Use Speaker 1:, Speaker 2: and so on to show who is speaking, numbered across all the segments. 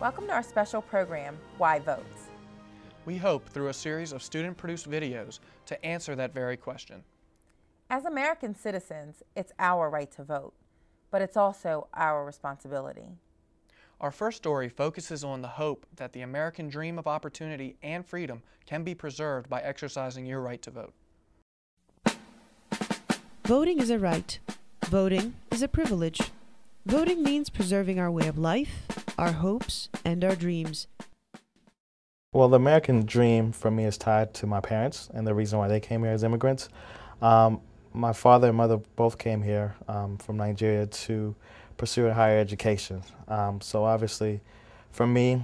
Speaker 1: Welcome to our special program, WhyVote.
Speaker 2: We hope through a series of student-produced videos to answer that very question.
Speaker 1: As American citizens, it's our right to vote, but it's also our responsibility.
Speaker 2: Our first story focuses on the hope that the American dream of opportunity and freedom can be preserved by exercising your right to vote.
Speaker 3: Voting is a right. Voting is a privilege. Voting means preserving our way of life, our hopes, and our dreams.
Speaker 4: Well, the American dream for me is tied to my parents and the reason why they came here as immigrants. My father and mother both came here from Nigeria to pursue a higher education. So obviously, for me,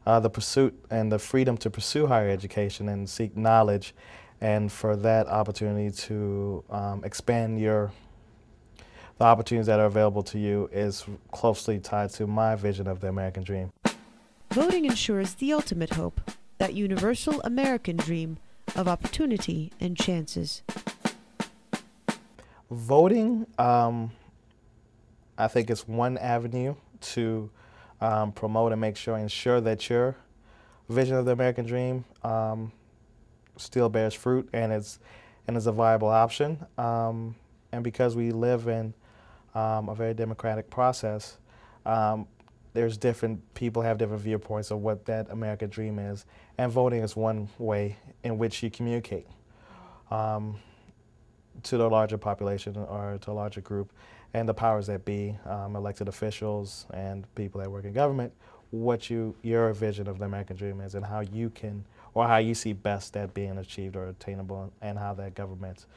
Speaker 4: the pursuit and the freedom to pursue higher education and seek knowledge, and for that opportunity to expand the opportunities that are available to you is closely tied to my vision of the American dream.
Speaker 3: Voting ensures the ultimate hope, that universal American dream of opportunity and chances.
Speaker 4: Voting, I think, is one avenue to promote and ensure that your vision of the American dream still bears fruit and is a viable option. And because we live in a very democratic process, there's people have different viewpoints of what that American dream is, and voting is one way in which you communicate to the larger population or to a larger group, and the powers that be, elected officials and people that work in government, what your vision of the American dream is and how you see best that being achieved or attainable, and how that government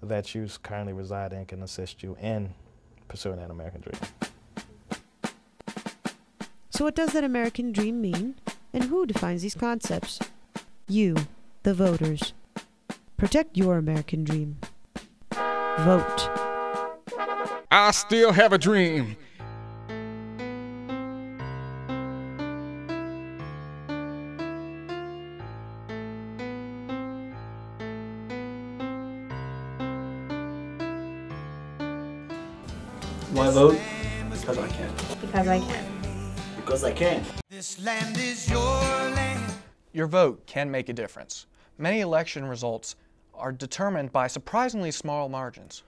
Speaker 4: that you currently reside in can assist you in pursuing that American dream.
Speaker 3: So what does that American dream mean, and who defines these concepts? You, the voters. Protect your American dream. Vote.
Speaker 5: I still have a dream.
Speaker 6: Why vote? Because I can.
Speaker 7: Because I can.
Speaker 6: Because I can.
Speaker 8: This land is your land.
Speaker 2: Your vote can make a difference. Many election results are determined by surprisingly small margins.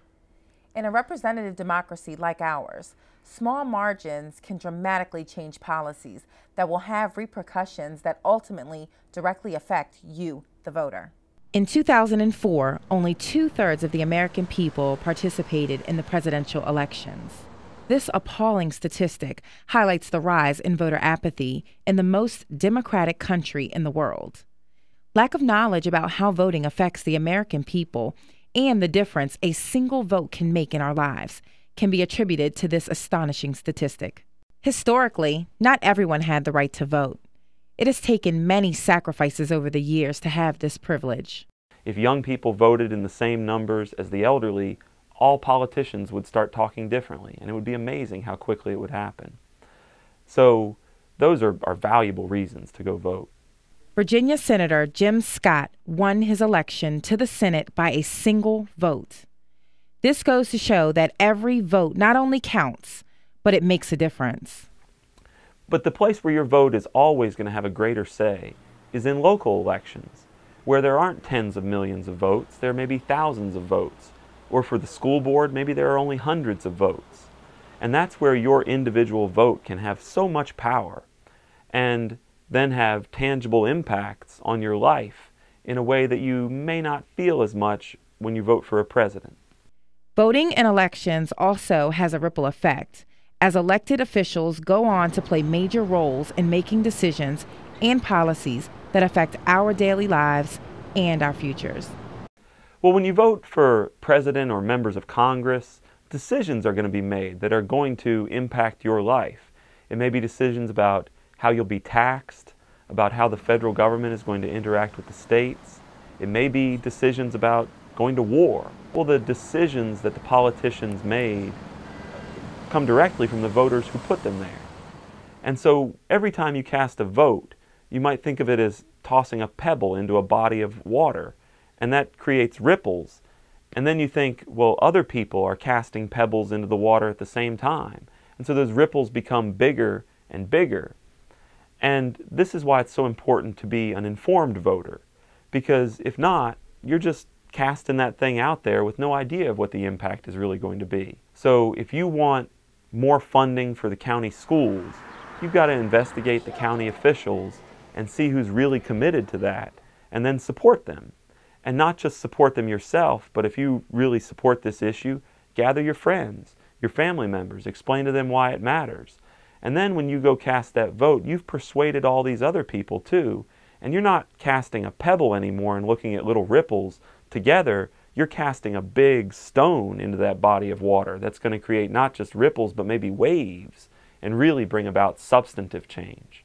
Speaker 1: In a representative democracy like ours, small margins can dramatically change policies that will have repercussions that ultimately directly affect you, the voter. In 2004, only 2/3 of the American people participated in the presidential elections. This appalling statistic highlights the rise in voter apathy in the most democratic country in the world. Lack of knowledge about how voting affects the American people and the difference a single vote can make in our lives can be attributed to this astonishing statistic. Historically, not everyone had the right to vote. It has taken many sacrifices over the years to have this privilege.
Speaker 9: If young people voted in the same numbers as the elderly, all politicians would start talking differently, and it would be amazing how quickly it would happen. So those are valuable reasons to go vote.
Speaker 1: Virginia Senator Jim Scott won his election to the Senate by a single vote. This goes to show that every vote not only counts, but it makes a difference.
Speaker 9: But the place where your vote is always going to have a greater say is in local elections, where there aren't tens of millions of votes, there may be thousands of votes. Or for the school board, maybe there are only hundreds of votes. And that's where your individual vote can have so much power and then have tangible impacts on your life in a way that you may not feel as much when you vote for a president.
Speaker 1: Voting in elections also has a ripple effect, as elected officials go on to play major roles in making decisions and policies that affect our daily lives and our futures.
Speaker 9: Well, when you vote for president or members of Congress, decisions are going to be made that are going to impact your life. It may be decisions about how you'll be taxed, about how the federal government is going to interact with the states. It may be decisions about going to war. Well, the decisions that the politicians made come directly from the voters who put them there. And so every time you cast a vote, you might think of it as tossing a pebble into a body of water, and that creates ripples. And then you think, well, other people are casting pebbles into the water at the same time. And so those ripples become bigger and bigger. And this is why it's so important to be an informed voter, because if not, you're just casting that thing out there with no idea of what the impact is really going to be. So if you want more funding for the county schools, you've got to investigate the county officials and see who's really committed to that, and then support them. And not just support them yourself, but if you really support this issue, gather your friends, your family members, explain to them why it matters. And then when you go cast that vote, you've persuaded all these other people too, and you're not casting a pebble anymore and looking at little ripples. Together, you're casting a big stone into that body of water that's going to create not just ripples, but maybe waves, and really bring about substantive change.